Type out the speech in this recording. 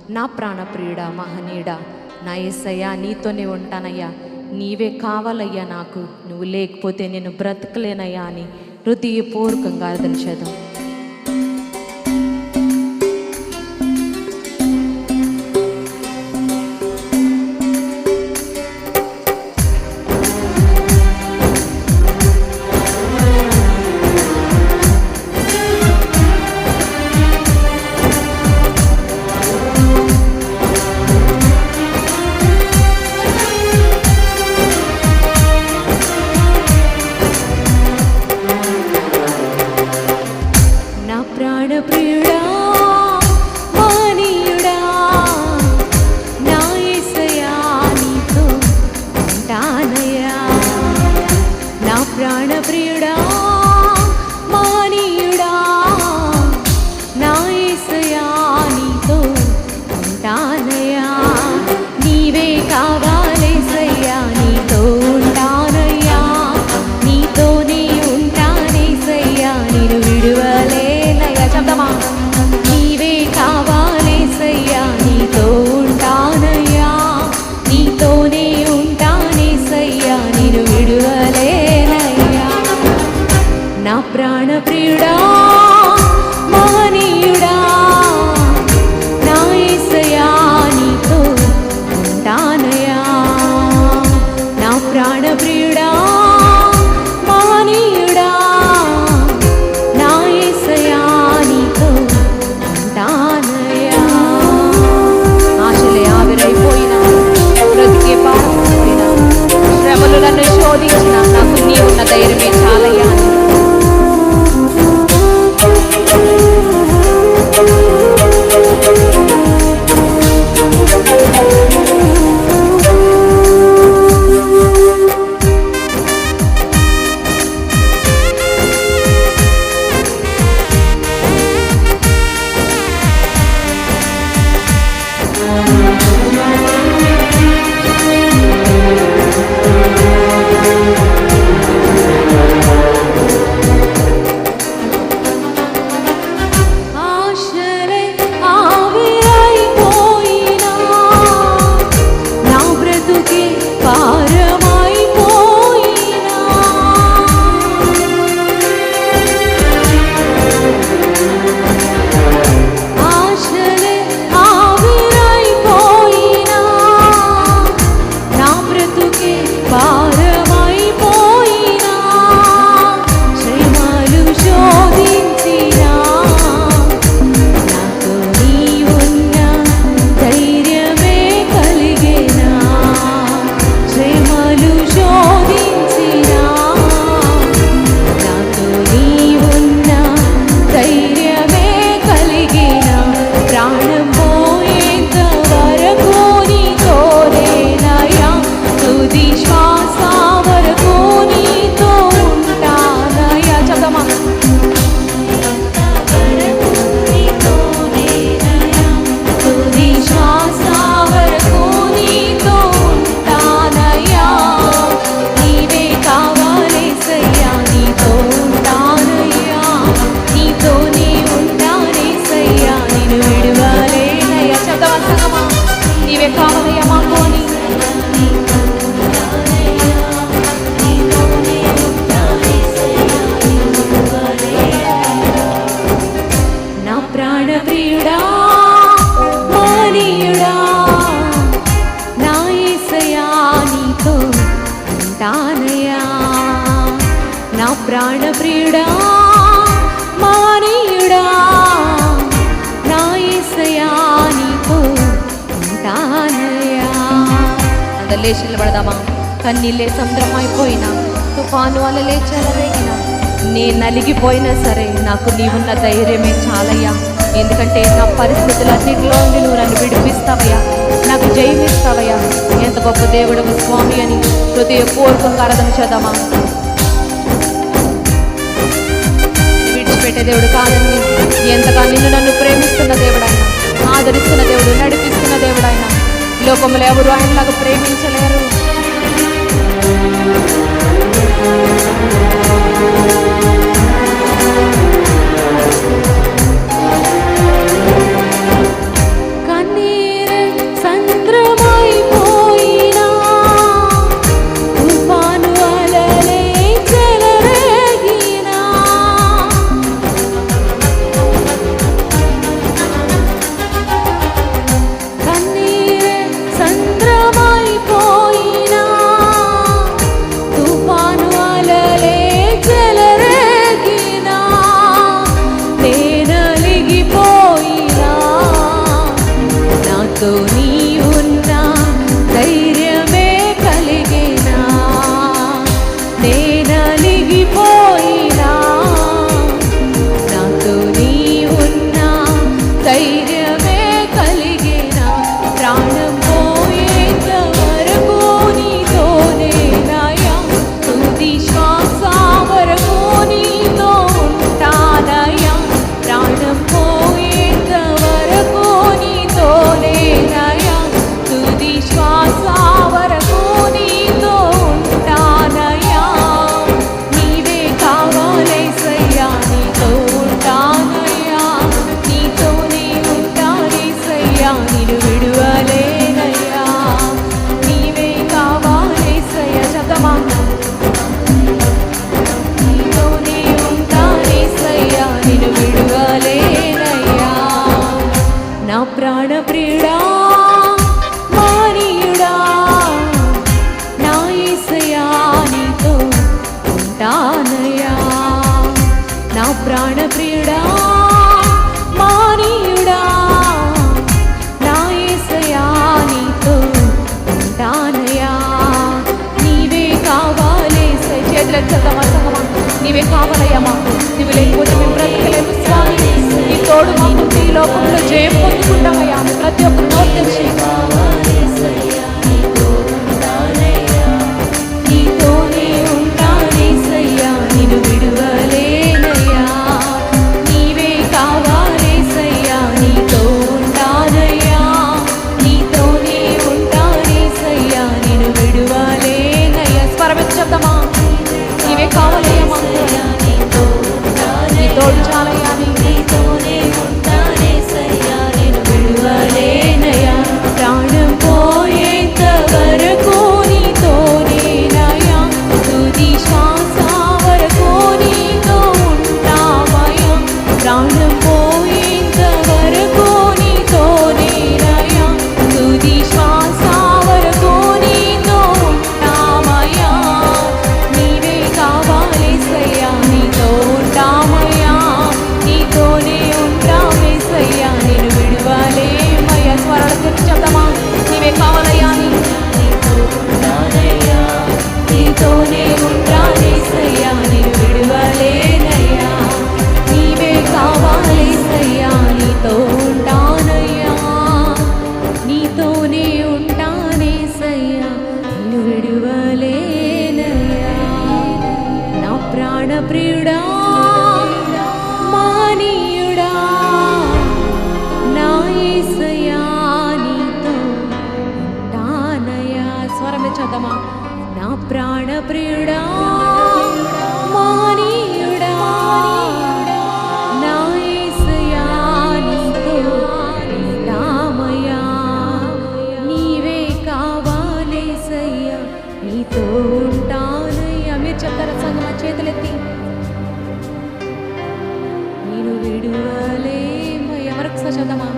నా ప్రాణప్రియుడా, మహనీయుడా, నా యేసయ్యా, నీతోనే ఉంటానయ్యా, నీవే కావాలయ్యా నాకు, నువ్వు లేకపోతే నేను బ్రతకలేనయ్యా అని హృదయపూర్వకంగా ఆరాధన చేద్దాం. ప్రాణప్రియుడా, మహనీయుడా, నా యేసయ్యా, నీతో ఉంటానయ్యా. నా ప్రాణప్రియుడా, మహనీయుడా, నా యేసయ్యా, నీతో ఉంటానయ్యా. నీవే కావాలేసయ్యా, నీతో ఉంటానయ్యా, నీతోనే ఉంటానేసయ్యా, నేను విడువలే. నీవే కావాలేసయ్యా, నీతో ఉంటానయ్యా, నీతోనే ఉంటానేసయ్యా, నేను విడువలేనయ్యా. నా ప్రాణప్రియుడా, మహనీయుడా, నా యేసయ్యా, నీతో ఉంటానయ్యా. నా ప్రాణప్రియుడా, మహనీయుడా, నా యేసయ్యా, నీతో ఉంటానయ్యా. ఆశలే ఆవిరైపోయినా, బ్రతికే పారిపోయినా, శ్రమలు నన్ను శోధించిన, నాకు నీ ఉన్న ధైర్యమే చాలయ్యా. నా ప్రాణప్రియుడా, మహనీయుడా, నా యేసయ్యా, నీతో ఉంటానయ్యా. అందరు లేచి నిలబడదామా? కన్నీళ్ళే సముద్రమైపోయినా, తుఫాను అలలే చెలరేగినా, నేను నలిగిపోయినా సరే నాకు నీవున్న ధైర్యమే చాలయ్యా. ఎందుకంటే నా పరిస్థితులన్నింటిలో నువ్వు నన్ను విడిపిస్తావయ్యా, నాకు జయమిస్తావయ్యా. ఎంత గొప్ప దేవుడు స్వామి అని హృదయపూర్వకంగా ఆరాధన చేద్దామా? విడిచిపెట్టే దేవుడు కాదని, ఎంతగా నిన్ను నన్ను ప్రేమిస్తున్న దేవుడైనా, ఆదరిస్తున్న దేవుడు, నడిపిస్తున్న దేవుడైనా లోకంలో ఎవరు ఆయనలాగా ప్రేమించలేరు. కన్నీళ్ళే నాతో నీ ఉన్నా ధైర్యమే కలిగేనా. నేనలిగిపోయినా నాతో నీ ఉన్నా ధైర్యమే కలిగేనా. ప్రాణం పోయేంత వరకు నీతోనేనయ్యా, తుది శ్వాస వరకు నీతో ఉంటానయ్యా. ప్రాణం పోయేంత వరకు నీతోనేనయ్యా, తుది శ్వాస వరకు నీతో ఉంటానయ్యా. నీవే కావాలేసయ్యా, నీతో ఉంటానయ్యా, నీతోనే ఉంటానేసయ్యా, నిన్ను విడువలేనయ్యా. నీవే కావాలేసయ్యా, శబ్దమా, నీతోనే ఉంటానేసయ్యా, నిన్ను విడువలేనయ్యా. నా ప్రాణ ప్రియుడా మానీయుడా, నా యేసయ్యా నీతో ఉంటానయ్యా. నా ప్రాణ ప్రియుడా మానీయుడా, నా యేసయ్యా నీతో ఉంటానయ్యా. నీవే కావాలేసయ్యా, చేతులకు చదవమా సంగమా, నీవే కావాలయ్యా మాకు. నువ్వు లేకపోతే మేము బ్రతకలేము స్వామి. నీ తోడు మాకు ఈ లోకంలో జయం పొందుకుంటామయ్యా. ప్రతి ఒక్క నోరు తెరిచి నీతోనే ఉంటానేసయ్యా, నిన్ను విడువలేనయ్యా. నీవే కావాలేసయ్యా, నీతో ఉంటానయ్యా, నీతోనే ఉంటానేసయ్యా, నిన్ను విడువలేనయ్యా. స్వరమెత్తి చెప్తామా, నీవే కావాలయ్యా మాకు, నీ తోడు చాలయ్యా, నీతోనే ఉంటానేసయ్యా, నిన్ను విడువలేనయ్యా. ప్రాణం పోయేంత వరకు నీతోనేనయ్యా, తుది శ్వాస వరకు నీతో ఉంటామయ్యా. ప్రాణం పోయేంత వరకు నీతోనేనయ్యా, తుది శ్వాస వరకు నీతో ఉంటామయ్యా. నీవే కావాలేసయ్యా, నీతో ఉంటామయ్యా, నీతోనే ఉంటామేసయ్యా, నిన్ను విడువలేమయ్యా. స్వరాలు తెరిచి చెప్తామా, నీవే కావాలయ్యా, నీతోనే ఉంటానేసయ్యా, నిన్ను విడువలేనయ్యా. నీవే కావాలేసయ్యా, నీతో ఉంటానయ్యా, నీతోనే ఉంటానేసయ్యా, నిన్ను విడువలేనయ్యా. నా ప్రాణ ప్రియుడా మానీయుడా, నా యేసయ్యా నీతో ఉంటానయ్యా. స్వరమే చదమా, నా ప్రాణ ప్రియుడా మానీయుడా, నా యేసయ్యా నీతో ఉంటామయ్యా. నీవే కావాలేసయ్యా, నీతో ఉంటానయ్యా. మీరు చెప్తారా సంగమా, చేతులెత్తి. నేను విడువలేమయ్యా. మరొకసారి చదమా,